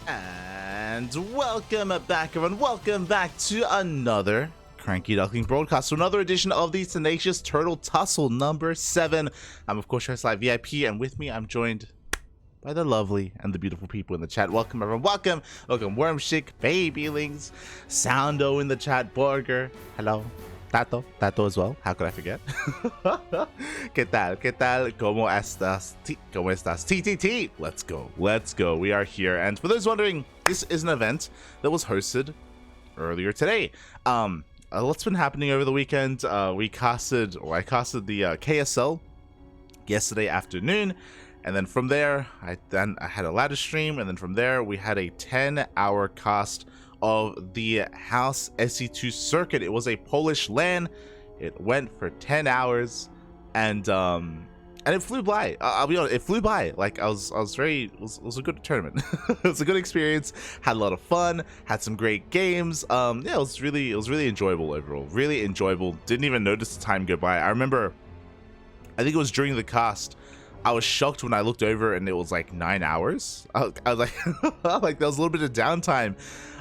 And welcome back, everyone. Welcome back to another Cranky Duckling broadcast, to another edition of the Tenacious Turtle Tussle number 7. I'm, of course, your host, VIP, and with me, I'm joined by the lovely and the beautiful people in the chat. Welcome, everyone. Welcome. Welcome, Wormshick, Babylings, Soundo in the chat, Burger. Hello. Tato as well. How could I forget? ¿Qué tal? ¿Qué tal? ¿Cómo estás? ¿Cómo estás? TTT. Let's go. Let's go. We are here. And for those wondering, this is an event that was hosted earlier today. What's been happening over the weekend? I casted the KSL yesterday afternoon. And then from there, I had a ladder stream. And then from there, we had a 10-hour cast of the House SE2 circuit. It was a Polish LAN. It went for 10 hours, and it flew by. I'll be honest, it flew by. Like it was a good tournament. It was a good experience. Had a lot of fun. Had some great games. Yeah, it was really enjoyable overall. Really enjoyable. Didn't even notice the time go by. I remember, I think it was during the cast, I was shocked when I looked over and it was like 9 hours. I was like, like there was a little bit of downtime.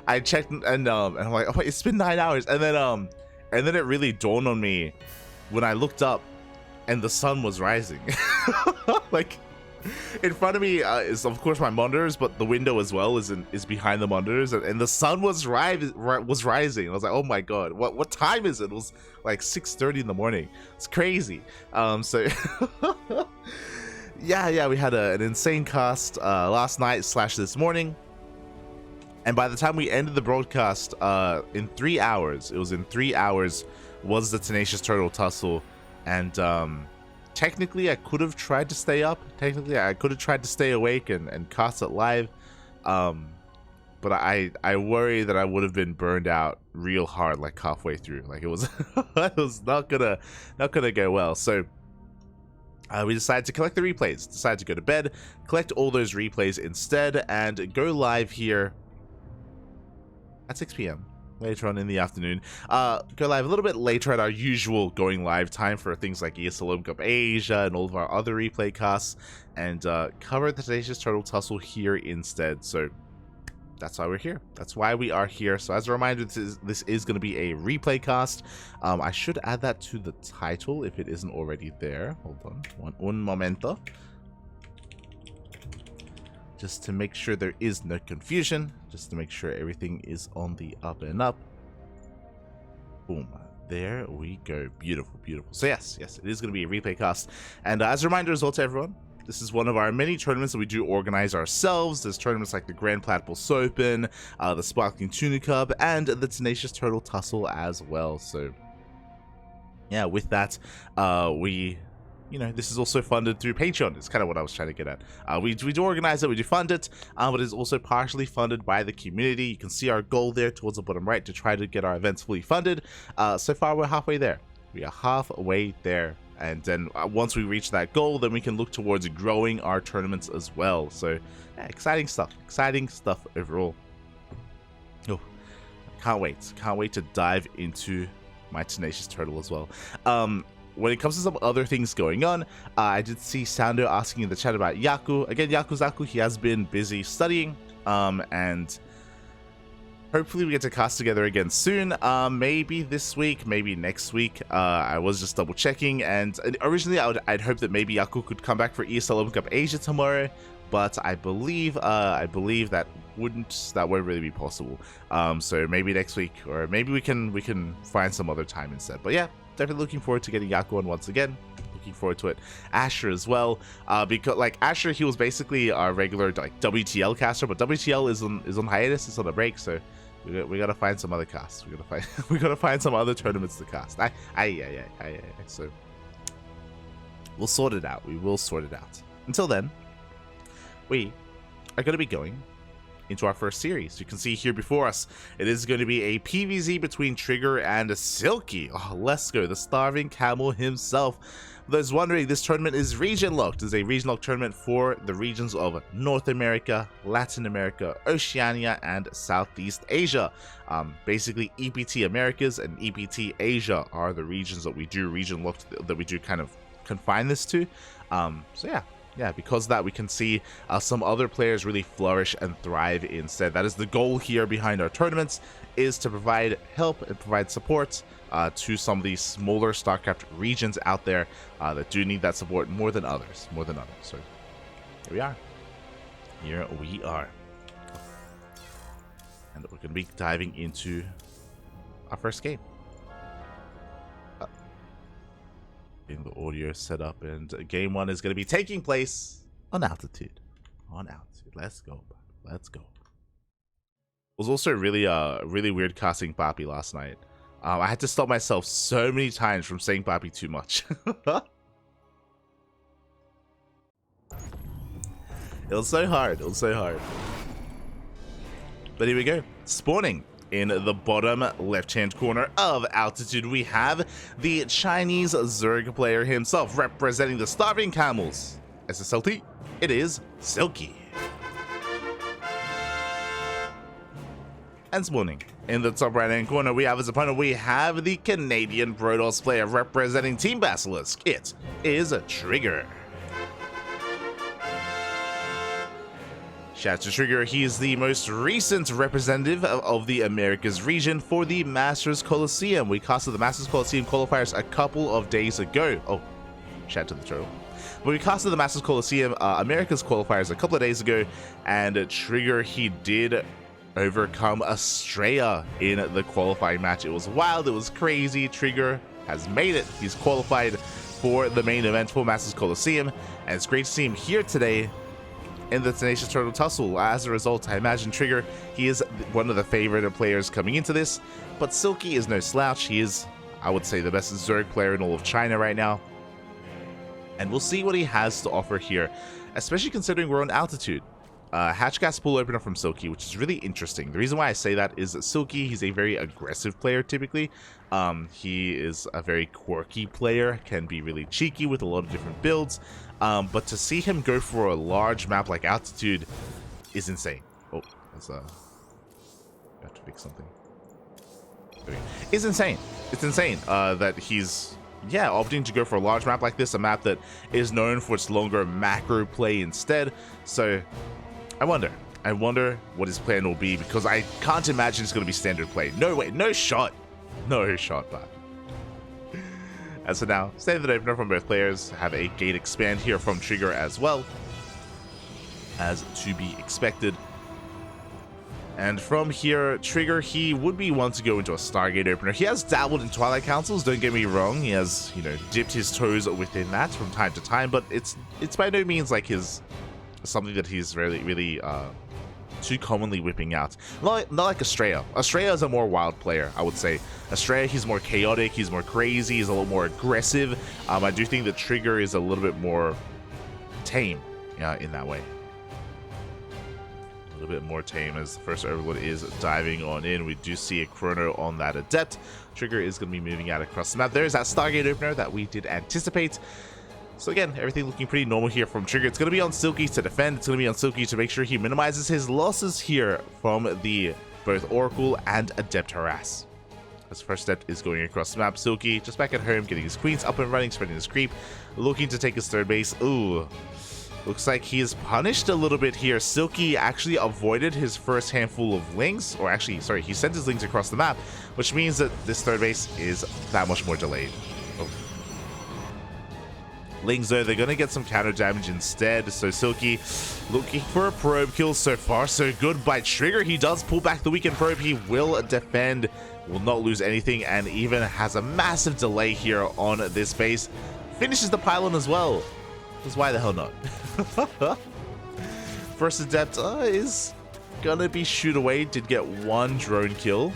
I checked and I'm like, oh, it's been 9 hours, and then it really dawned on me when I looked up and the sun was rising. Like in front of me is of course my monitors, but the window as well is behind the monitors, and the sun was rising. I was like, oh my god, what time is it? It was like 6:30 in the morning. It's crazy. So yeah, we had an insane cast last night / this morning. And by the time we ended the broadcast, in 3 hours, it was in 3 hours, was the Tenacious Turtle Tussle. And technically, I could have tried to stay up. Technically, I could have tried to stay awake and cast it live. But I worry that I would have been burned out real hard, like halfway through. Like it was, it was not gonna go well. So we decided to collect the replays. Decided to go to bed, collect all those replays instead, and go live here at 6 p.m. later on in the afternoon. Go live a little bit later at our usual going live time for things like ESL Open Cup Asia and all of our other replay casts, and cover the Tenacious Turtle Tussle here instead. So that's why we're here. That's why we are here. So as a reminder, this is going to be a replay cast. I should add that to the title if it isn't already there. Hold on, un momento. Just to make sure there is no confusion, just to make sure everything is on the up and up. Boom. There we go. Beautiful, beautiful. So yes, it is going to be a replay cast. And as a reminder as well to everyone, this is one of our many tournaments that we do organize ourselves. There's tournaments like the Grand Platypus Open, the Sparkling Tuna Cup, and the Tenacious Turtle Tussle as well. So yeah, with that, this is also funded through Patreon. It's kind of what I was trying to get at. We do organize it, we do fund it, but it's also partially funded by the community. You can see our goal there towards the bottom right to try to get our events fully funded. So far, we're halfway there. We are halfway there. And then once we reach that goal, then we can look towards growing our tournaments as well. So yeah, exciting stuff overall. Oh, can't wait to dive into my Tenacious Turtle as well. When it comes to some other things going on, I did see Soundo asking in the chat about Yaku. Again, Yaku, he has been busy studying, and hopefully we get to cast together again soon. Maybe this week, maybe next week. I was just double checking, and originally I'd hope that maybe Yaku could come back for ESL Open Cup Asia tomorrow, but I believe that won't really be possible. So maybe next week, or maybe we can find some other time instead. But yeah, definitely looking forward to getting Yaku on once again. Looking forward to it. Asher as well, because like Asher, he was basically our regular like WTL caster, but WTL is on hiatus. It's on a break, so we gotta find some other casts. We gotta find some other tournaments to cast. So we'll sort it out. We will sort it out. Until then, we are gonna be going into our first series. You can see here before us, it is going to be a PvZ between Trigger and Silky. Oh, let's go, the starving camel himself. For those wondering, this tournament is region locked. It's a region locked tournament for the regions of North America, Latin America, Oceania, and Southeast Asia. Basically, EPT Americas and EPT Asia are the regions that we do region locked, that we do kind of confine this to. So yeah, yeah, because of that, we can see some other players really flourish and thrive instead. That is the goal here behind our tournaments, is to provide help and provide support to some of these smaller StarCraft regions out there that do need that support more than others. So here we are. Here we are. And we're going to be diving into our first game. Getting the audio set up, and game one is going to be taking place on altitude. Let's go. Let's go. It was also really weird casting Papi last night. I had to stop myself so many times from saying Papi too much. It was so hard. But here we go. Spawning in the bottom left-hand corner of altitude, we have the Chinese Zerg player himself, representing the Starving Camels. SSLT, it is Silky. And spawning in the top right-hand corner, we have his opponent. We have the Canadian Protoss player representing Team Basilisk. It is Trigger. Shout out to Trigger. He is the most recent representative of the Americas region for the Masters Coliseum. We casted the Masters Coliseum qualifiers a couple of days ago. Oh, shout out to the turtle. But we casted the Masters Coliseum Americas qualifiers a couple of days ago, and Trigger, he did overcome Australia in the qualifying match. It was wild. It was crazy. Trigger has made it. He's qualified for the main event for Masters Coliseum, and it's great to see him here today in the Tenacious Turtle Tussle. As a result, I imagine Trigger, he is one of the favorite players coming into this, but Silky is no slouch. He is, I would say, the best Zerg player in all of China right now, and we'll see what he has to offer here, especially considering we're on altitude. Hatch gas pool opener from Silky, which is really interesting. The reason why I say that is that Silky, he's a very aggressive player typically. He is a very quirky player, can be really cheeky with a lot of different builds. But to see him go for a large map like altitude is insane. Oh, that's I have to fix something. It's insane. It's insane that he's, yeah, opting to go for a large map like this, a map that is known for its longer macro play instead. So I wonder what his plan will be, because I can't imagine it's going to be standard play. No way, no shot, but. And so now, standard opener from both players, have a gate expand here from Trigger as well, as to be expected. And from here, Trigger, he would be one to go into a Stargate opener. He has dabbled in Twilight Councils, don't get me wrong. He has, you know, dipped his toes within that from time to time, but it's by no means like something that he's really too commonly whipping out. Not like Australia. Australia is a more wild player, I would say. Australia, he's more chaotic, he's more crazy, he's a little more aggressive. I do think that Trigger is a little bit more tame in that way. A little bit more tame, as the first Overlord is diving on in. We do see a Chrono on that Adept. Trigger is going to be moving out across the map. There's that Stargate opener that we did anticipate. So again, everything looking pretty normal here from Trigger. It's going to be on Silky to defend. It's going to be on Silky to make sure he minimizes his losses here from the both Oracle and Adept harass. His first step is going across the map. Silky just back at home, getting his queens up and running, spreading his creep, looking to take his third base. Ooh, looks like he is punished a little bit here. Silky actually avoided his first handful of lings, or actually, sorry, he sent his lings across the map, which means that this third base is that much more delayed. Oh. Lings, though, they're going to get some counter damage instead. So Silky looking for a probe kill. So far, so good by Trigger. He does pull back the weakened probe. He will defend, will not lose anything, and even has a massive delay here on this base. Finishes the pylon as well. Because why the hell not? First Adept is going to be shoot away. Did get one drone kill.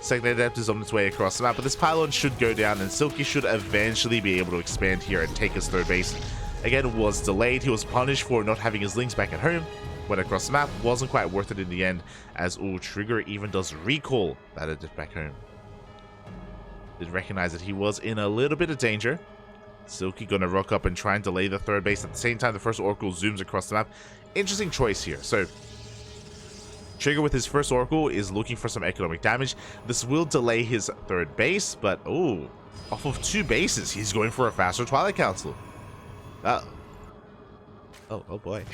Second Adept is on its way across the map, but this pylon should go down, and Silky should eventually be able to expand here and take his third base. Again, was delayed. He was punished for not having his links back at home. Went across the map, wasn't quite worth it in the end, as Trigger even does recall that Adept back home. Did recognize that he was in a little bit of danger. Silky gonna rock up and try and delay the third base. At the same time, the first Oracle zooms across the map. Interesting choice here. So Trigger with his first Oracle is looking for some economic damage. This will delay his third base, but oh, off of 2 bases. He's going for a faster Twilight Council. Oh boy.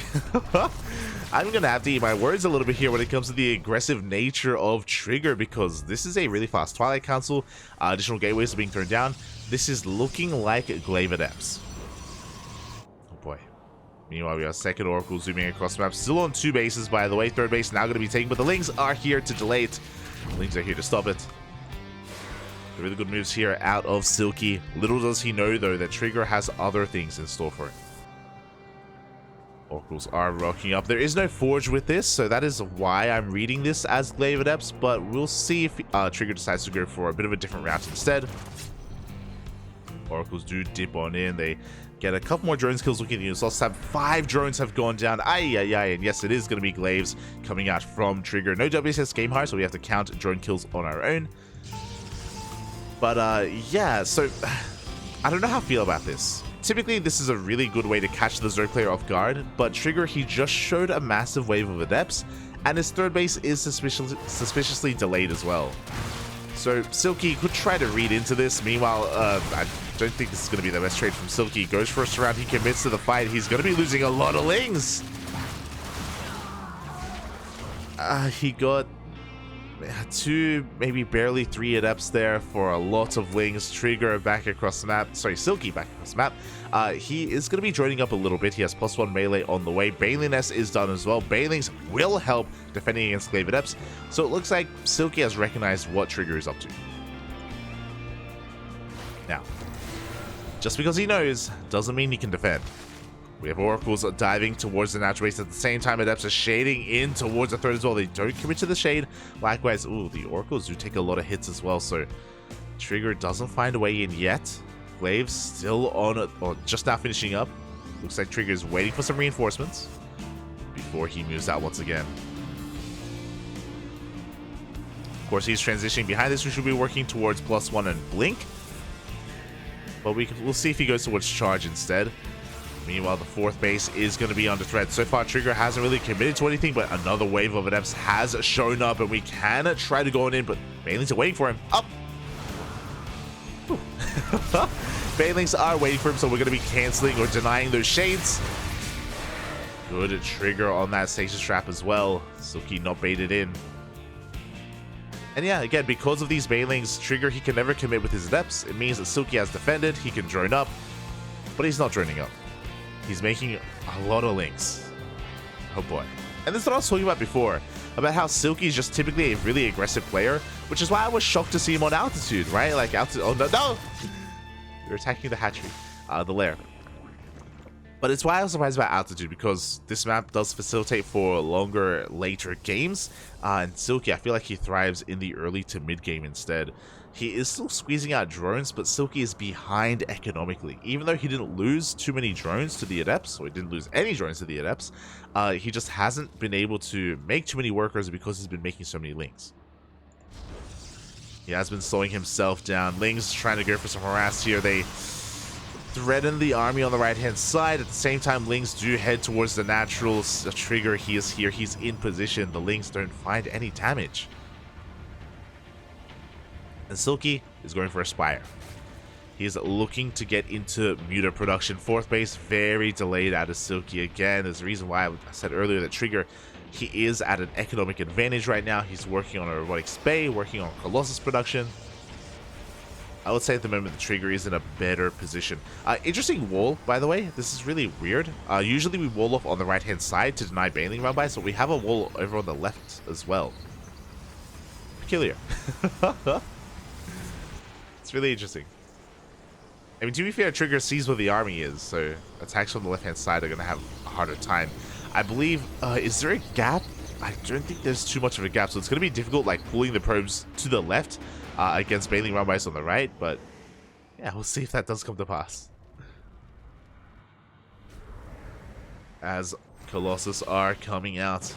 I'm gonna have to eat my words a little bit here when it comes to the aggressive nature of Trigger, because this is a really fast Twilight Council. Additional gateways are being thrown down. This is looking like Glaive Adepts. Oh boy. Meanwhile, we have second Oracle zooming across the map. Still on 2 bases, by the way. Third base now going to be taken, but the Lings are here to delay it. The Lings are here to stop it. Really good moves here out of Silky. Little does he know, though, that Trigger has other things in store for him. Oracles are rocking up. There is no Forge with this, so that is why I'm reading this as Glaive Adepts, but we'll see if Trigger decides to go for a bit of a different route instead. Oracles do dip on in. They get a couple more drone kills looking at the Assault Stab. 5 drones have gone down. Ay. And yes, it is going to be Glaives coming out from Trigger. No WSS game high, so we have to count drone kills on our own. But yeah, so I don't know how I feel about this. Typically, this is a really good way to catch the Zerg player off guard, but Trigger, he just showed a massive wave of Adepts, and his third base is suspiciously delayed as well. So Silky could try to read into this. Meanwhile, I don't think this is going to be the best trade from Silky. Goes for a surround, he commits to the fight. He's going to be losing a lot of Lings. He got 2, maybe barely 3 Adepts there for a lot of Lings. Trigger back across the map. Sorry, Silky back across the map. He is going to be joining up a little bit. He has +1 melee on the way. Baneling Nest is done as well. Banelings will help defending against Glaive Adepts. So it looks like Silky has recognized what Trigger is up to. Now, just because he knows doesn't mean he can defend. We have Oracles diving towards the natural base. At the same time, Adepts are shading in towards the third as well. They don't commit to the shade. Likewise, ooh, the Oracles do take a lot of hits as well. So Trigger doesn't find a way in yet. Glaive's still on it, or just now finishing up. Looks like Trigger is waiting for some reinforcements before he moves out once again. Of course, he's transitioning behind this. We should be working towards +1 and Blink. But we'll see if he goes towards Charge instead. Meanwhile, the 4th base is going to be under threat. So far, Trigger hasn't really committed to anything, but another wave of Adepts has shown up, and we can try to go on in, but Banelings are waiting for him. Up! Banelings are waiting for him, so we're going to be canceling or denying those shades. Good Trigger on that Stasis Trap as well. Silky not baited in. And yeah, again, because of these Banelings, Trigger, he can never commit with his Adepts. It means that Silky has defended, he can drone up, but he's not droning up. He's making a lot of Lings. Oh boy. And this is what I was talking about before, about how Silky is just typically a really aggressive player, which is why I was shocked to see him on Altitude, right? Like, Altitude, oh no! You're attacking the hatchery, the lair. But it's why I was surprised about Altitude, because this map does facilitate for longer, later games. And Silky, I feel like he thrives in the early to mid game instead. He is still squeezing out drones, but Silky is behind economically. Even though he didn't lose too many drones to the Adepts, or he didn't lose any drones to the Adepts, he just hasn't been able to make too many workers because he's been making so many Lings. He has been slowing himself down. Lings trying to go for some harass here. They threaten the army on the right-hand side. At the same time, Lings do head towards the naturals. The Trigger, he is here. He's in position. The Lings don't find any damage. And Silky is going for a Spire. He is looking to get into Muta production. 4th base, very delayed out of Silky again. There's a reason why I said earlier that Trigger, he is at an economic advantage right now. He's working on a Robotics Bay, working on Colossus production. I would say at the moment the Trigger is in a better position. Interesting wall, by the way. This is really weird. Usually we wall off on the right-hand side to deny Baneling run-by, so we have a wall over on the left as well. Peculiar. It's really interesting. I mean, to be fair, Trigger sees where the army is, so attacks from the left-hand side are going to have a harder time. I believe, is there a gap? I don't think there's too much of a gap, so it's going to be difficult, like, pulling the probes to the left against Baneling run-bys on the right, but yeah, we'll see if that does come to pass. As Colossus are coming out.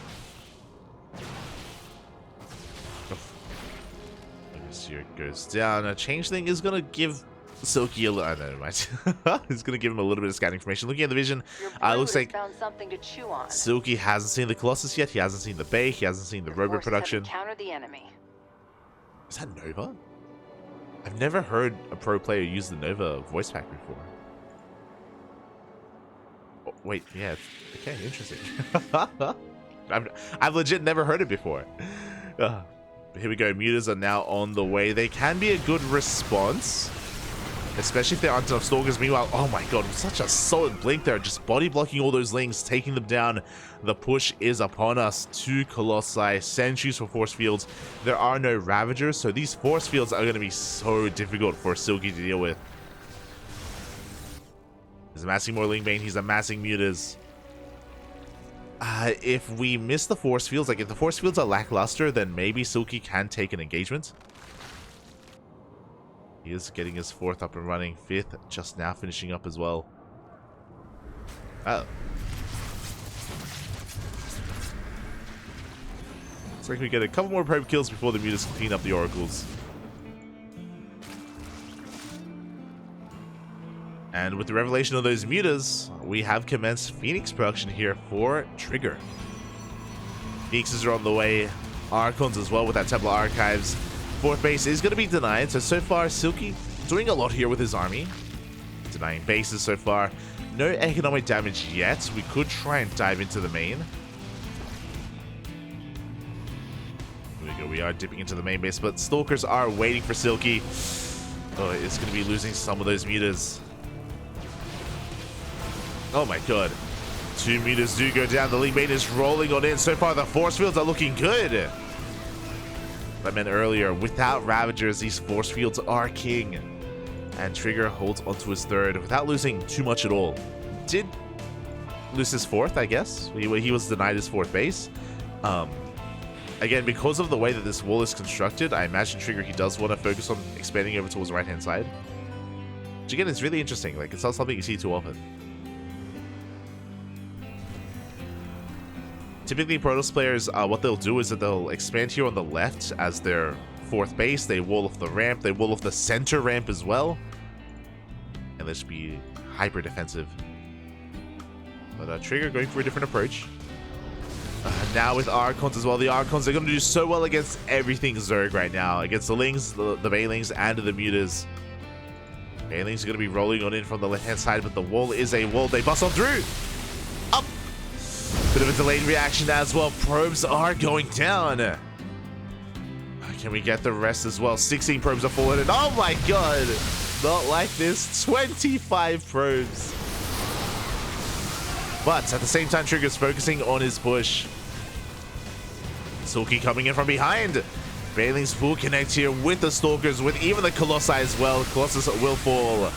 Here it goes down. A Changeling is going to give Silky a little... I don't know, right? He's going to give him a little bit of scan information. Looking at the vision, looks like found something to chew on. Silky hasn't seen the Colossus yet. He hasn't seen the Bay. He hasn't seen the Robo production. Counter the enemy. Is that Nova? I've never heard a pro player use the Nova voice pack before. Oh, wait, yeah. Okay, interesting. I've legit never heard it before. Here we go. Mutas are now on the way. They can be a good response, especially if there aren't enough stalkers. Meanwhile, oh my god, such a solid blink there. Just body blocking all those lings, taking them down. The push is upon us. 2 Colossi, sentries for force fields. There are no Ravagers, so these force fields are going to be so difficult for Silky to deal with. He's amassing more Lingbane. He's amassing Mutas. If we miss the force fields, like if the force fields are lackluster, then maybe Silky can take an engagement. He is getting his 4th up and running. 5th just now finishing up as well. Oh. Looks like we get a couple more probe kills before the Mutas clean up the Oracles. And with the revelation of those Mutas, we have commenced Phoenix production here for Trigger. Phoenixes are on the way. Archons as well with that Templar Archives. 4th base is going to be denied. So far, Silky doing a lot here with his army. Denying bases so far. No economic damage yet. We could try and dive into the main. Here we go. We are dipping into the main base, but Stalkers are waiting for Silky. Oh, it's going to be losing some of those Mutas. Oh my god. 2 Mutas do go down. The Lingbane is rolling on in. So far, the force fields are looking good. I meant earlier, without Ravagers, these force fields are king. And Trigger holds onto his 3rd without losing too much at all. Did lose his 4th, I guess. He was denied his 4th base. Again, because of the way that this wall is constructed, I imagine Trigger, he does want to focus on expanding over towards the right-hand side. Which again, is really interesting. Like, it's not something you see too often. Typically, Protoss players, what they'll do is that they'll expand here on the left as their 4th base. They wall off the ramp. They wall off the center ramp as well. And they'll just be hyper defensive. But Trigger going for a different approach. Now with Archons as well. The Archons are going to do so well against everything Zerg right now. Against the Lings, the Baelings, and the Mutas. Baelings are going to be rolling on in from the left-hand side, but the wall is a wall. They bust on through. Up. Bit of a delayed reaction as well. Probes are going down. Can we get the rest as well? 16 probes are falling in. Oh my god. Not like this. 25 probes. But at the same time, Trigger's focusing on his push. Silky coming in from behind. Baelings full connect here with the Stalkers, with even the Colossi as well. Colossus will fall.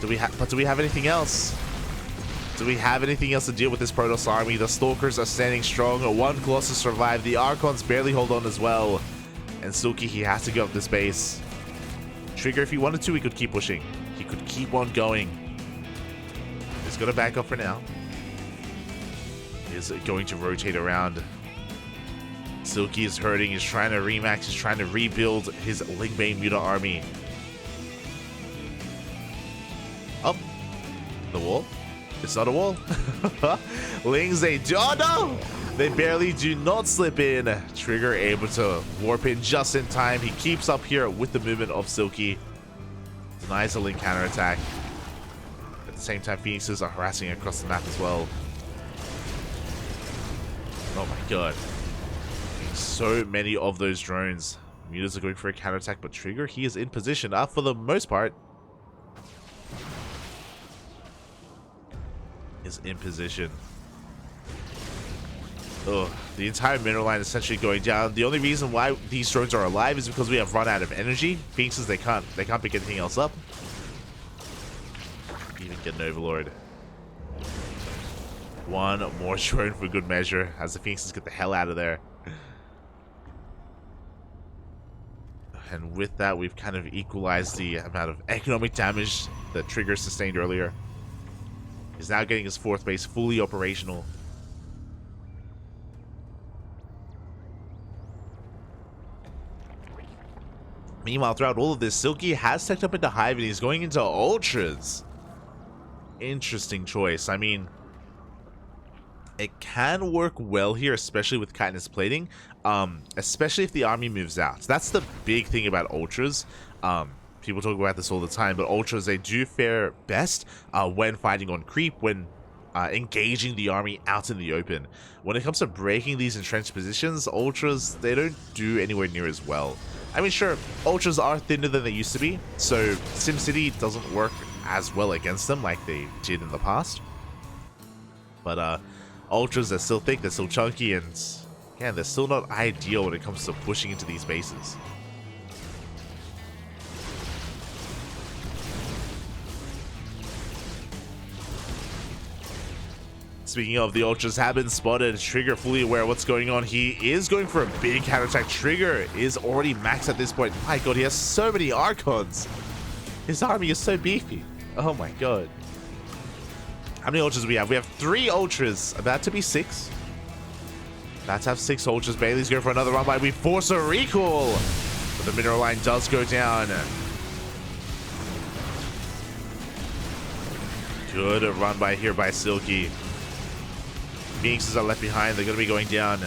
Do we have anything else? Do we have anything else to deal with this Protoss army? The Stalkers are standing strong. 1 Colossus survived. The Archons barely hold on as well. And Silky, he has to go up this base. Trigger, if he wanted to, he could keep pushing. He could keep on going. He's going to back up for now. He's going to rotate around. Silky is hurting. He's trying to remax. He's trying to rebuild his Lingbane Muta army. Up. The wall. It's not a wall. Lings, they do. Oh no! They barely do not slip in. Trigger able to warp in just in time. He keeps up here with the movement of Silky. Denies a Ling counterattack. At the same time, Phoenixes are harassing across the map as well. Oh my god. So many of those drones. Mutas are going for a counterattack, but Trigger, he is in position for the most part. Is in position. Ugh, the entire mineral line is essentially going down. The only reason why these drones are alive is because we have run out of energy. Phoenixes, they can't pick anything else up. Even get an Overlord. 1 more drone for good measure as the Phoenixes get the hell out of there. And with that, we've kind of equalized the amount of economic damage that Trigger sustained earlier. He's now getting his 4th base fully operational. Meanwhile, throughout all of this, Silky has stepped up into Hive and he's going into Ultras. Interesting choice. I mean, It can work well here, especially with chitinous plating, especially if the army moves out. That's the big thing about ultras. People talk about this all the time, but ultras, they do fare best when fighting on creep, when engaging the army out in the open. When it comes to breaking these entrenched positions, ultras, they don't do anywhere near as well. I mean, sure, ultras are thinner than they used to be, so SimCity doesn't work as well against them like they did in the past. But ultras, they're still thick, they're still chunky, and yeah, they're still not ideal when it comes to pushing into these bases. Speaking of, the ultras have been spotted. Trigger fully aware of what's going on. He is going for a big counterattack. Trigger is already maxed at this point. My god, he has so many Archons. His army is so beefy. Oh my god. How many ultras do we have? We have 3 ultras. About to be 6. About to have 6 ultras. Bailey's going for another run by. We force a recall. But the mineral line does go down. Good run by here by Silky. Phoenixes are left behind. They're going to be going down.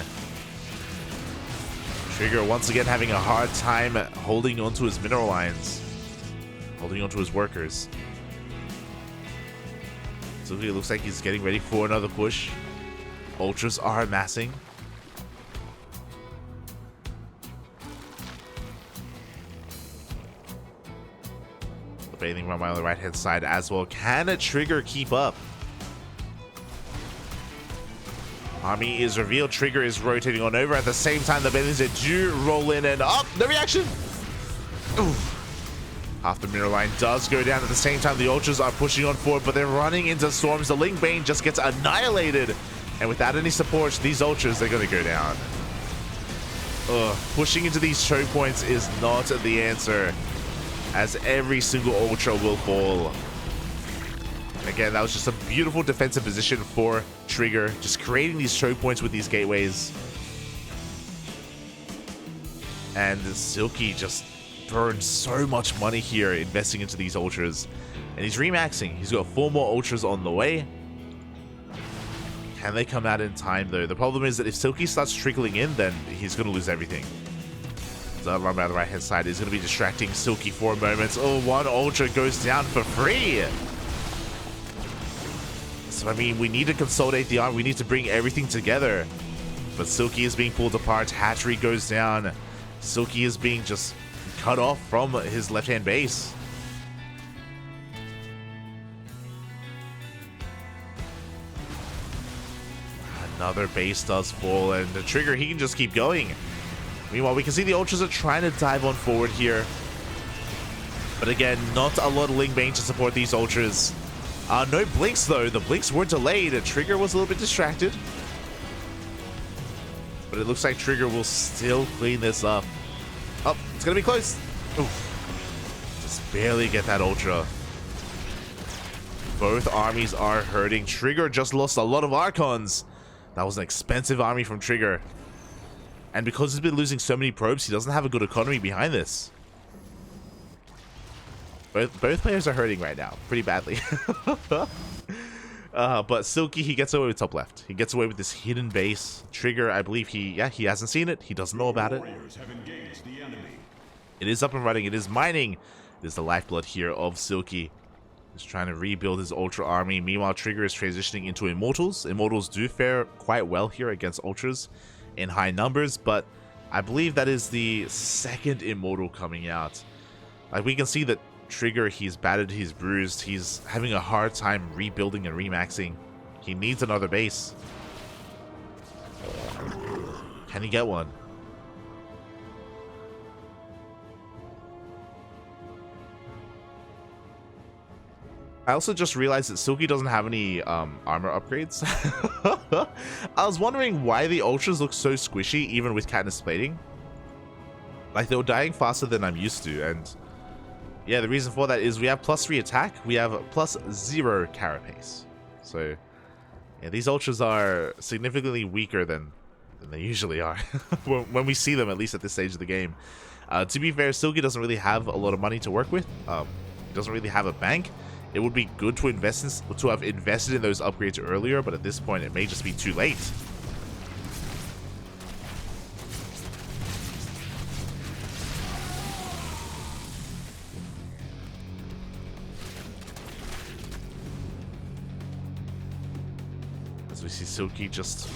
Trigger once again having a hard time holding onto his mineral lines. Holding onto his workers. Silky looks like he's getting ready for another push. Ultras are amassing. The bathing run on the right hand side as well. Can a Trigger keep up? Army is revealed. Trigger is rotating on over. At the same time, the Bailings do roll in and up. The reaction. Ooh. Half the mineral line does go down. At the same time, the ultras are pushing on forward, but they're running into storms. The Ling Bane just gets annihilated. And without any support, these ultras, they're going to go down. Pushing into these choke points is not the answer, as every single ultra will fall. Again, that was just a beautiful defensive position for Trigger, just creating these choke points with these gateways. And Silky just burned so much money here investing into these ultras. And he's remaxing. He's got 4 more ultras on the way. Can they come out in time, though? The problem is that if Silky starts trickling in, then he's going to lose everything. The run by the right-hand side is going to be distracting Silky for a moment. Oh, 1 ultra goes down for free. So, I mean, we need to consolidate the arm. We need to bring everything together. But Silky is being pulled apart. Hatchery goes down. Silky is being just cut off from his left-hand base. Another base does fall, and the Trigger, he can just keep going. Meanwhile, we can see the ultras are trying to dive on forward here. But again, not a lot of Ling Bane to support these ultras. No blinks, though. The blinks were delayed. Trigger was a little bit distracted. But it looks like Trigger will still clean this up. Oh, it's going to be close. Oof. Just barely get that ultra. Both armies are hurting. Trigger just lost a lot of Archons. That was an expensive army from Trigger. And because he's been losing so many probes, he doesn't have a good economy behind this. Both players are hurting right now, pretty badly. But Silky, he gets away with top left. He gets away with this hidden base. Trigger, I believe he hasn't seen it. He doesn't know about it. It is up and running. It is mining. It is the lifeblood here of Silky. He's trying to rebuild his Ultra army. Meanwhile, Trigger is transitioning into Immortals. Immortals do fare quite well here against Ultras in high numbers, but I believe that is the second Immortal coming out. Like, we can see that Trigger, he's battered, he's bruised, he's having a hard time rebuilding and remaxing. He needs another base. Can he get one? I also just realized that Silky doesn't have any armor upgrades. I was wondering why the Ultras look so squishy even with Katniss plating. Like, they were dying faster than I'm used to, and yeah, the reason for that is we have +3 attack, we have +0 carapace. So yeah, these Ultras are significantly weaker than they usually are when we see them, at least at this stage of the game. To be fair, Silky doesn't really have a lot of money to work with. He doesn't really have a bank. It would be good to have invested in those upgrades earlier, but at this point it may just be too late. As we see Silky just,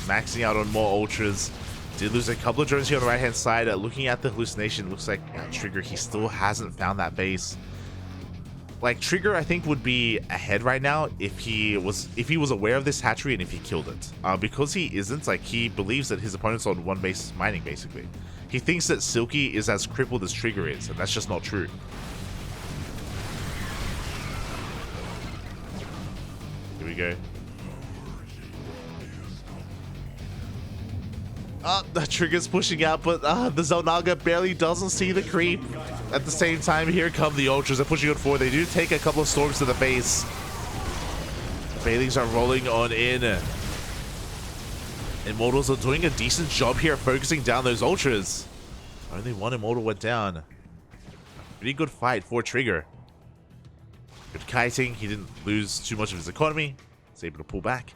maxing out on more ultras. Did lose a couple of drones here on the right hand side. Looking at the hallucination, looks like Trigger, he still hasn't found that base. Like, Trigger, I think, would be ahead right now if he was aware of this hatchery and if he killed it. Because he isn't, like, he believes that his opponent's on one base mining, basically. He thinks that Silky is as crippled as Trigger is, and that's just not true. Here we go. The Trigger's pushing out, but the Zonaga barely doesn't see the creep. At the same time, here come the Ultras. They're pushing on forward. They do take a couple of storms to the base. The Bailings are rolling on in. Immortals are doing a decent job here, focusing down those Ultras. Only one Immortal went down. Pretty good fight for Trigger. Good kiting. He didn't lose too much of his economy. He's able to pull back.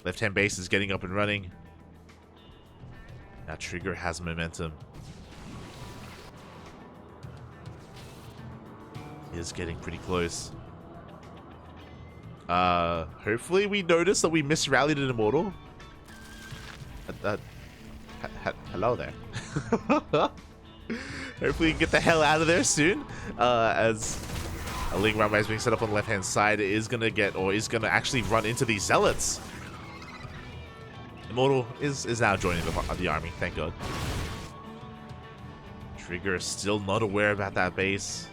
Left-hand base is getting up and running. Now Trigger has momentum. He is getting pretty close. Hopefully we notice that we misrallied an Immortal. Hello there. Hopefully we can get the hell out of there soon. As a Ling Runway is being set up on the left-hand side, is gonna actually run into these Zealots. Immortal is now joining the army, thank God. Trigger is still not aware about that base.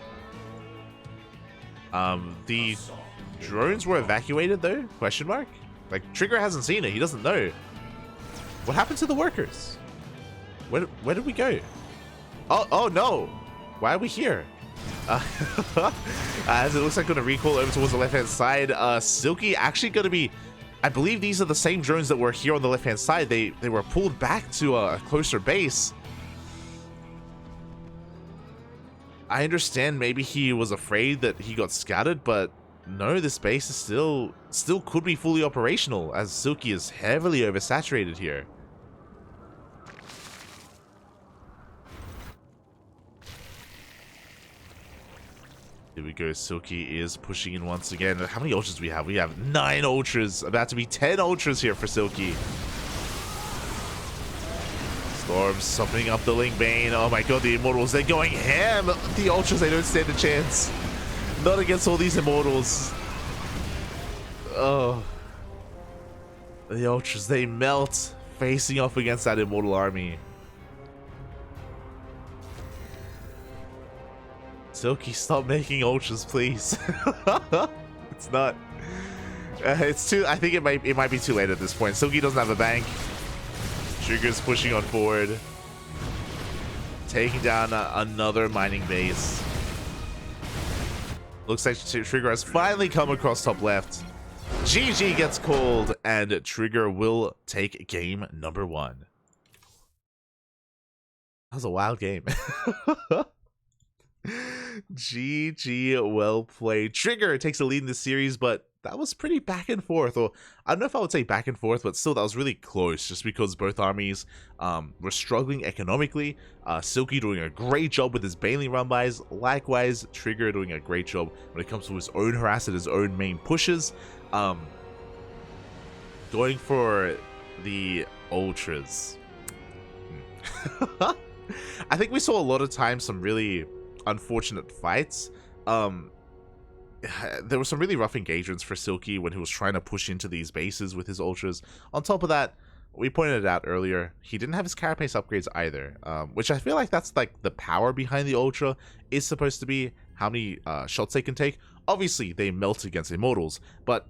The drones were evacuated though? Question mark? Like, Trigger hasn't seen it, he doesn't know. What happened to the workers? Where did we go? Oh no! Why are we here? As it looks like going to recall over towards the left-hand side. Silky actually going to be... I believe these are the same drones that were here on the left-hand side. They were pulled back to a closer base. I understand maybe he was afraid that he got scattered, but no, this base is still could be fully operational, as Silky is heavily oversaturated here. Here we go, Silky is pushing in once again. How many ultras do we have? We have 9 ultras, about to be 10 ultras here for Silky. Storm summoning up the Ling Bane. Oh my god, the Immortals, they're going ham. The ultras, they don't stand a chance. Not against all these Immortals. Oh. The ultras, they melt, facing off against that Immortal army. Silky, stop making ultras, please. It's not. It's too. I think it might be too late at this point. Silky doesn't have a bank. Trigger's pushing on forward, taking down another mining base. Looks like Trigger has finally come across top left. GG gets called, and Trigger will take game number 1. That was a wild game. GG, well played. Trigger takes the lead in this series, but that was pretty back and forth. Or I don't know if I would say back and forth, but still that was really close, just because both armies were struggling economically. Silky doing a great job with his Bailey run-bys. Likewise, Trigger doing a great job when it comes to his own harass and his own main pushes. Going for the ultras. I think we saw a lot of times some really unfortunate fights. There were some really rough engagements for Silky when he was trying to push into these bases with his ultras. On top of that, we pointed it out earlier, he didn't have his carapace upgrades either, which I feel like that's like the power behind the ultra is supposed to be how many shots they can take. Obviously they melt against Immortals, but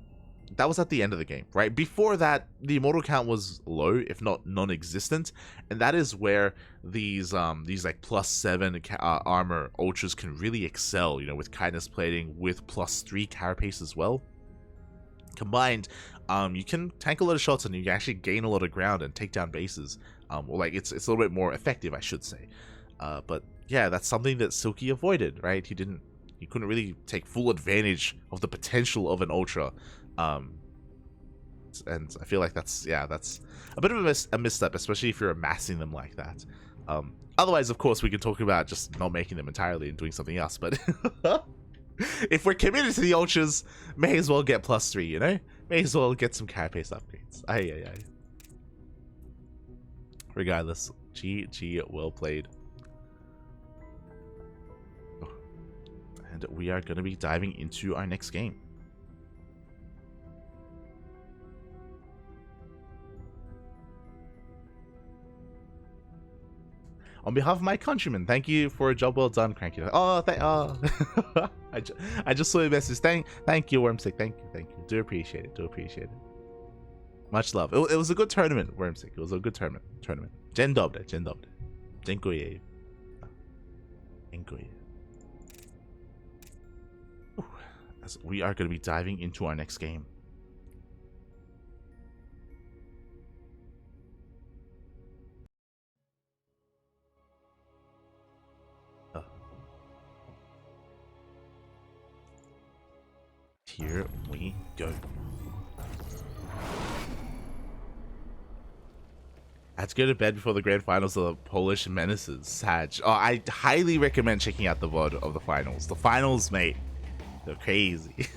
that was at the end of the game, right? Before that, the Immortal count was low, if not non-existent, and that is where these like +7 armor ultras can really excel, you know, with kindness plating, with +3 carapace as well. Combined, you can tank a lot of shots and you can actually gain a lot of ground and take down bases. Or like it's a little bit more effective, I should say. But yeah, that's something that Silky avoided, right? He didn't He couldn't really take full advantage of the potential of an Ultra. And I feel like that's a bit of a misstep, especially if you're amassing them like that. Otherwise, of course, we can talk about just not making them entirely and doing something else, but if we're committed to the Ultras, may as well get +3, you know? May as well get some carapace upgrades. Aye. Regardless, GG, well played. And we are going to be diving into our next game. On behalf of my countrymen, thank you for a job well done, Cranky. Oh, I just saw your message. Thank you, Wormsick. Thank you. Do appreciate it. Much love. It was a good tournament, Wormsick. It was a good tournament. Dzień dobry. Dziękuję. As we are going to be diving into our next game. Here we go. I had to go to bed before the grand finals of the Polish Menaces. Sag. Oh, I highly recommend checking out the VOD of the finals. The finals, mate, they're crazy.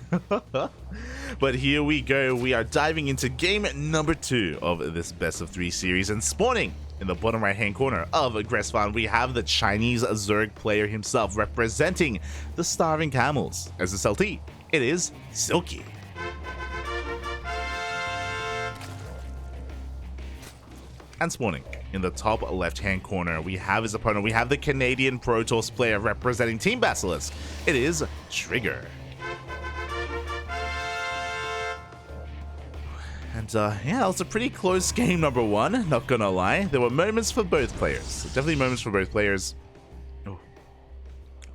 But here we go. We are diving into game number 2 of this best of 3 series, and spawning in the bottom right hand corner of Gressfan, we have the Chinese Zerg player himself representing the Starving Camels. As a SLT, it is Silky. And spawning in the top left hand corner, we have his opponent. We have the Canadian Protoss player representing Team Basilisk. It is Trigger. And yeah, it was a pretty close game, number 1, not gonna lie. There were moments for both players. Definitely moments for both players.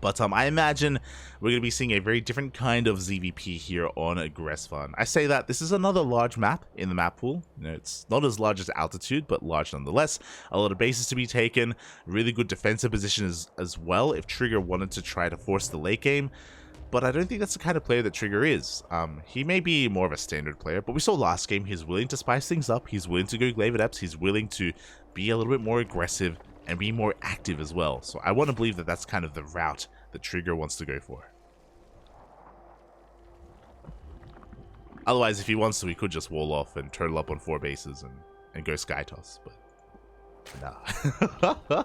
But I imagine we're going to be seeing a very different kind of ZVP here on Gressfan. I say that this is another large map in the map pool. You know, it's not as large as Altitude, but large nonetheless. A lot of bases to be taken. Really good defensive position as well if Trigger wanted to try to force the late game. But I don't think that's the kind of player that Trigger is. He may be more of a standard player, but we saw last game he's willing to spice things up. He's willing to go Glaive Adepts. He's willing to be a little bit more aggressive and be more active as well. So I want to believe that that's kind of the route that Trigger wants to go for. Otherwise, if he wants to, he could just wall off and turtle up on 4 bases and go Sky Toss, but nah.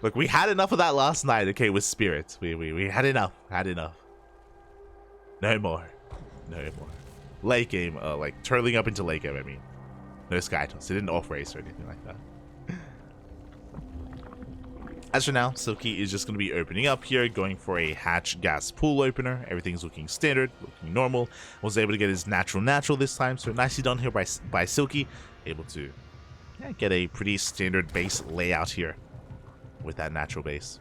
Look, we had enough of that last night, okay, with Spirit. We had enough. No more. Late game, like turtling up into late game, I mean. No Sky Toss. It didn't off race or anything like that. As for now, Silky is just going to be opening up here, going for a hatch gas pool opener. Everything's looking standard, looking normal. Was able to get his natural this time, so nicely done here by Silky. Able to get a pretty standard base layout here with that natural base.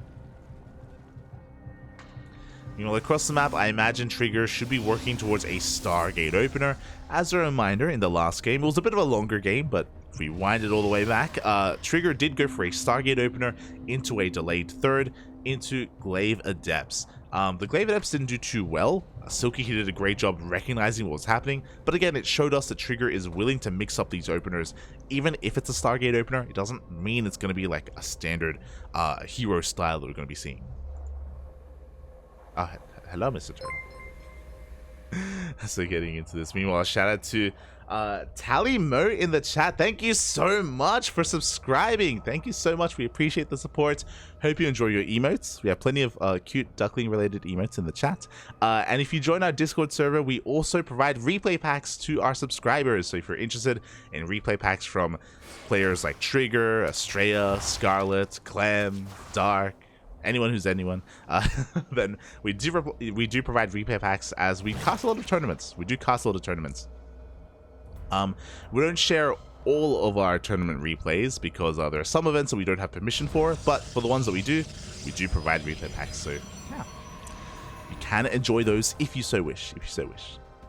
You know, across the map, I imagine Trigger should be working towards a Stargate opener. As a reminder, in the last game, it was a bit of a longer game, but if we wind it all the way back, Trigger did go for a Stargate opener into a delayed third into Glaive Adepts. The Glaive Adepts didn't do too well. Silky, he did a great job recognizing what was happening, but again, it showed us that Trigger is willing to mix up these openers. Even if it's a Stargate opener, it doesn't mean it's going to be like a standard hero style that we're going to be seeing. Hello, Mr. Turtle. So getting into this. Meanwhile, shout out to Tally Mo in the chat. Thank you so much for subscribing. Thank you so much. We appreciate the support. Hope you enjoy your emotes. We have plenty of cute duckling related emotes in the chat. And if you join our Discord server, we also provide replay packs to our subscribers. So if you're interested in replay packs from players like Trigger, Estrella, Scarlet, Clem, Dark, anyone who's anyone, then we do provide replay packs as we cast a lot of tournaments. We don't share all of our tournament replays because there are some events that we don't have permission for, but for the ones that we do provide replay packs. So yeah, you can enjoy those if you so wish.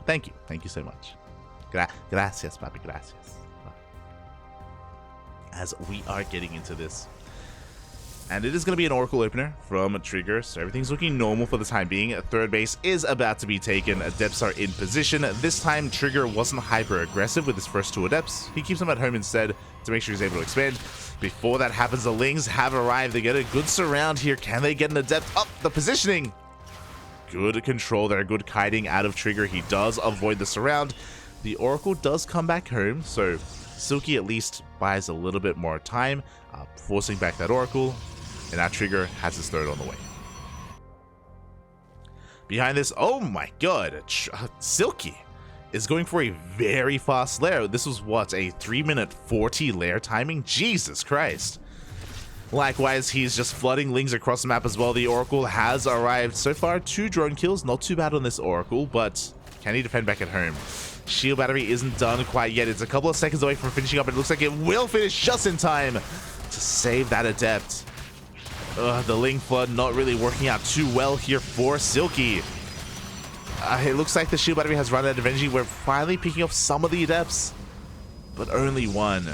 Thank you so much. Gracias, papi, gracias. As we are getting into this. And it is going to be an Oracle opener from Trigger, so everything's looking normal for the time being. Third base is about to be taken. Adepts are in position. This time, Trigger wasn't hyper-aggressive with his first 2 Adepts. He keeps them at home instead to make sure he's able to expand. Before that happens, the Lings have arrived. They get a good surround here. Can they get an Adept? Up the positioning! Good control there, good kiting out of Trigger. He does avoid the surround. The Oracle does come back home, so Silky at least buys a little bit more time, forcing back that Oracle. And now Trigger has his third on the way. Behind this, oh my god, Silky is going for a very fast lair. This was what, a 3-minute 40 lair timing? Jesus Christ. Likewise, he's just flooding Lings across the map as well. The Oracle has arrived. So far, 2 drone kills. Not too bad on this Oracle, but can he defend back at home? Shield battery isn't done quite yet. It's a couple of seconds away from finishing up. It looks like it will finish just in time to save that Adept. The Ling Flood not really working out too well here for Silky. It looks like the shield battery has run out of energy. We're finally picking off some of the Adepts, but only 1.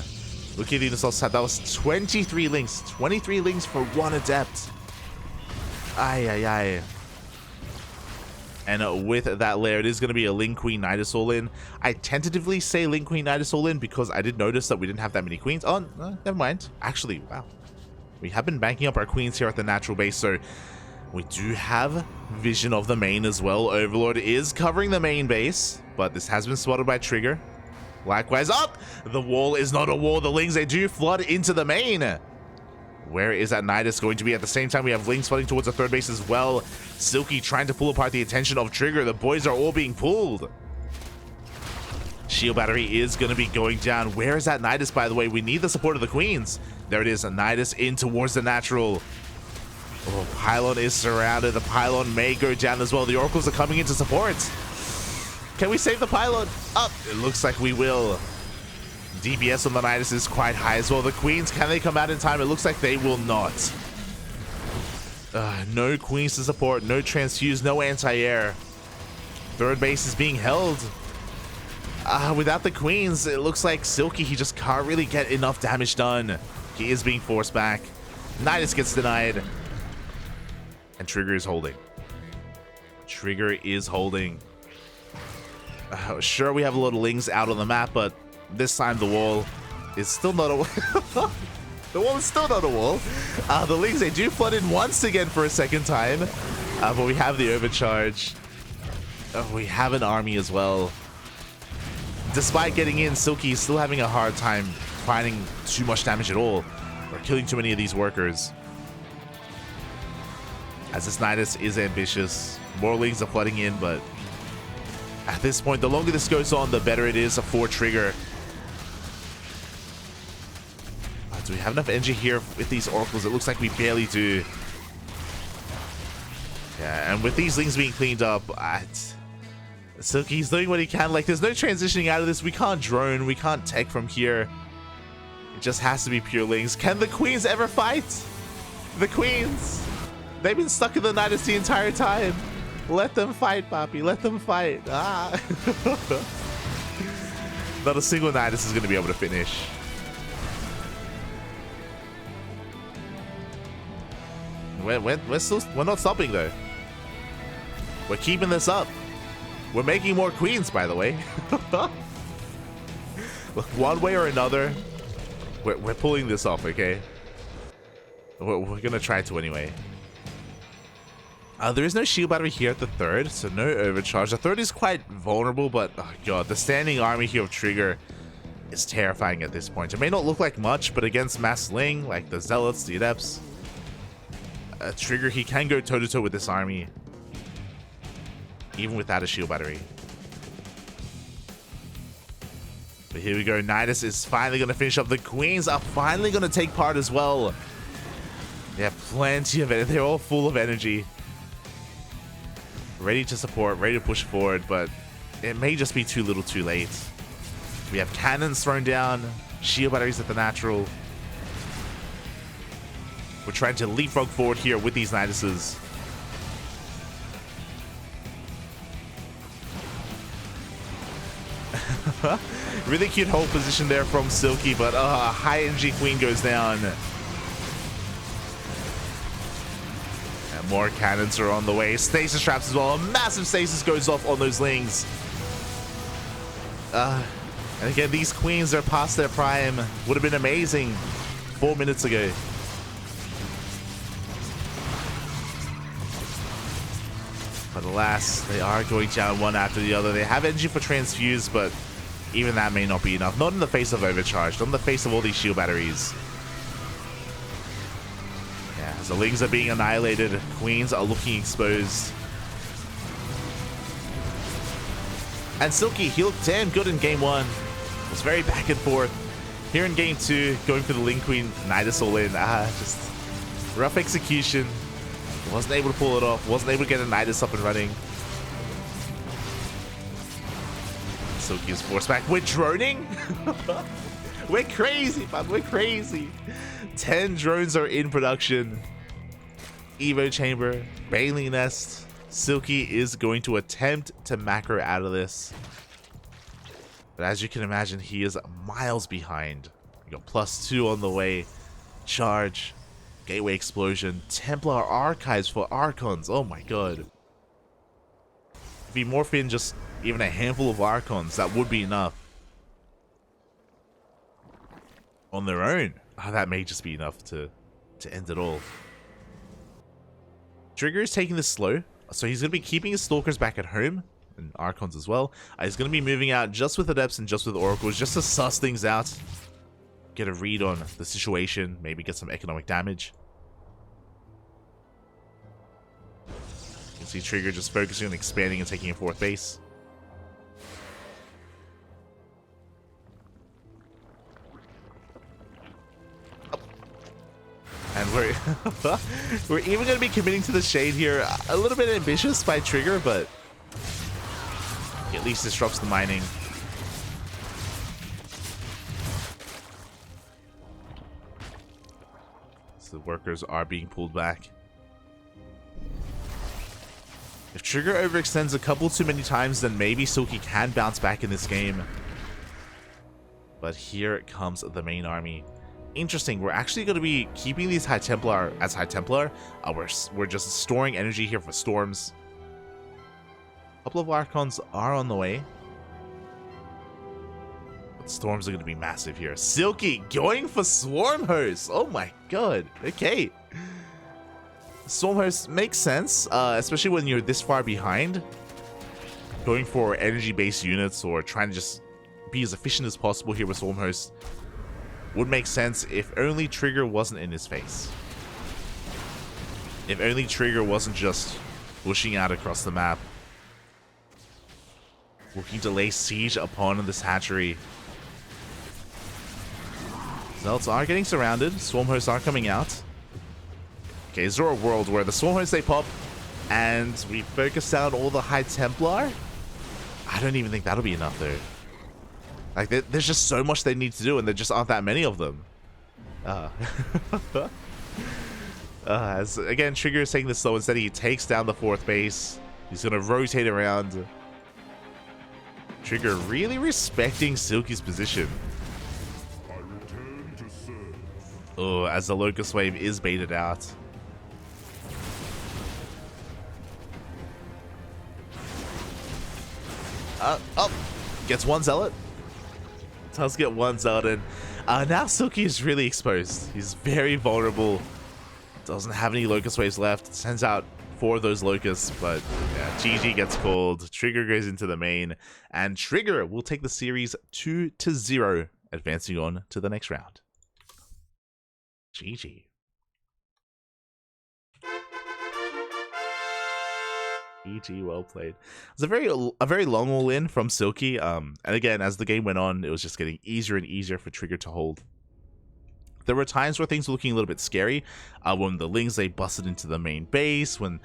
Look at the Unisol stat. That was 23 Lings. 23 Lings for 1 Adept. Ay, ay, ay. And with that lair, it is going to be a Ling Queen Nidus all in. I tentatively say Ling Queen Nidus all in because I did notice that we didn't have that many queens. Oh, no, never mind. Actually, wow. We have been banking up our queens here at the natural base, so we do have vision of the main as well. Overlord is covering the main base, but this has been spotted by Trigger. Likewise, up! The wall is not a wall. The Lings, they do flood into the main. Where is that Nidus going to be? At the same time, we have Lings flooding towards the third base as well. Silky trying to pull apart the attention of Trigger. The boys are all being pulled. Shield battery is going to be going down. Where is that Nidus, by the way? We need the support of the queens. There it is, a Nidus in towards the natural. Oh, Pylon is surrounded. The Pylon may go down as well. The Oracles are coming in to support. Can we save the Pylon? Up! It looks like we will. DPS on the Nidus is quite high as well. The queens, can they come out in time? It looks like they will not. No queens to support, no transfuse, no anti-air. Third base is being held. Without the queens, it looks like Silky, he just can't really get enough damage done. He is being forced back. Nidus gets denied. And Trigger is holding. Trigger is holding. Sure, we have a lot of Lings out on the map, but this time the wall is still not a wall. The wall is still not a wall. The Lings, they do flood in once again for a second time. But we have the overcharge. We have an army as well. Despite getting in, Silky is still having a hard time finding too much damage at all. We're killing too many of these workers. As this Nidus is ambitious. More Lings are flooding in, but at this point, the longer this goes on, the better it is for Trigger. Do we have enough energy here with these Oracles? It looks like we barely do. Yeah, and with these Lings being cleaned up, Silky's doing what he can. Like, there's no transitioning out of this. We can't drone. We can't tech from here. It just has to be pure Lings. Can the queens ever fight? The queens. They've been stuck in the Nidus the entire time. Let them fight, Papi. Let them fight. Ah. Not a single Nidus is going to be able to finish. We're not stopping, though. We're keeping this up. We're making more queens, by the way. Look, one way or another, we're pulling this off, okay? We're gonna try to anyway. There is no shield battery here at the third, so no overcharge. The third is quite vulnerable, but oh god, the standing army here of Trigger is terrifying at this point. It may not look like much, but against Mass Ling, like the Zealots, the Adepts, Trigger, he can go toe-to-toe with this army, even without a shield battery. But here we go. Nidus is finally going to finish up. The queens are finally going to take part as well. They have plenty of it. They're all full of energy. Ready to support, ready to push forward, but it may just be too little too late. We have cannons thrown down, shield batteries at the natural. We're trying to leapfrog forward here with these Niduses. Really cute hold position there from Silky, but high energy queen goes down. More cannons are on the way. Stasis traps as well. A massive stasis goes off on those lings. And again, these queens are past their prime. Would have been amazing 4 minutes ago. But alas, they are going down one after the other. They have energy for transfuse, but even that may not be enough. Not in the face of overcharge, not in the face of all these shield batteries. Yeah, as the lings are being annihilated, queens are looking exposed. And Silky, he looked damn good in game 1. It was very back and forth. Here in game 2, going for the Ling Queen, Nidus all in. Just rough execution. Wasn't able to pull it off. Wasn't able to get a Nidus up and running. Silky is forced back. We're droning? We're crazy, man. We're crazy. 10 drones are in production. Evo Chamber, Bailey Nest. Silky is going to attempt to macro out of this. But as you can imagine, he is miles behind. You got +2 on the way. Charge. Gateway Explosion. Templar Archives for Archons. Oh my god. If you morph in just even a handful of Archons, that would be enough. On their own. That may just be enough to end it all. Trigger is taking this slow. So he's going to be keeping his Stalkers back at home. And Archons as well. He's going to be moving out just with Adepts and just with Oracles. Just to suss things out. Get a read on the situation. Maybe get some economic damage. You can see Trigger just focusing on expanding and taking a 4th base. And we're even going to be committing to the shade here. A little bit ambitious by Trigger, but he at least disrupts the mining. So the workers are being pulled back. If Trigger overextends a couple too many times, then maybe Silky can bounce back in this game. But here comes the main army. Interesting, we're actually going to be keeping these High Templar as High Templar. We're just storing energy here for storms. A couple of Archons are on the way. But storms are going to be massive here. Silky going for Swarm Host. Oh my god. Okay. Swarm Host makes sense, especially when you're this far behind. Going for energy-based units or trying to just be as efficient as possible here with Swarm Host would make sense if only Trigger wasn't in his face. If only Trigger wasn't just pushing out across the map. Looking to lay siege upon this hatchery. Zealots are getting surrounded. Swarm Hosts are coming out. Okay, is there a world where the Swarm Hosts they pop and we focus down all the High Templar? I don't even think that'll be enough though. Like, there's just so much they need to do, and there just aren't that many of them. As again, Trigger is taking this slow. Instead, he takes down the 4th base. He's going to rotate around. Trigger really respecting Silky's position. Oh, as the Locust Wave is baited out. Gets one Zealot. Does get one Zealot in. Now Silky is really exposed. He's very vulnerable. Doesn't have any Locust Waves left. Sends out 4 of those Locusts, but yeah, GG gets called. Trigger goes into the main, and Trigger will take the series 2-0, advancing on to the next round. GG. GG, well played. It was a very long all-in from Silky, and again, as the game went on, it was just getting easier and easier for Trigger to hold. There were times where things were looking a little bit scary, when the Lings, they busted into the main base, when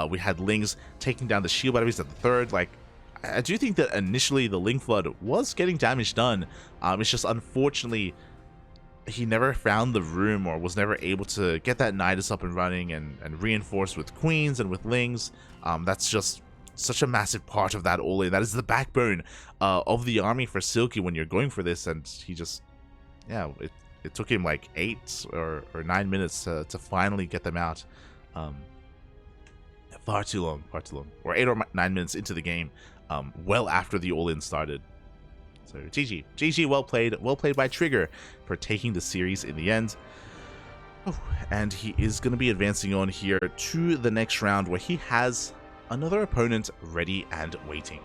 we had Lings taking down the shield batteries at the 3rd. Like, I do think that initially the Ling Flood was getting damage done. It's just unfortunately he never found the room or was never able to get that Nidus up and running and reinforce with Queens and with Lings. That's just such a massive part of that all-in. That is the backbone of the army for Silky when you're going for this, and he just, yeah, it took him like 8 or 9 minutes to finally get them out. far too long. We're 8 or 9 minutes into the game, well after the all-in started. So GG, well played by Trigger for taking the series in the end. Oh, and he is going to be advancing on here to the next round, where he has another opponent ready and waiting.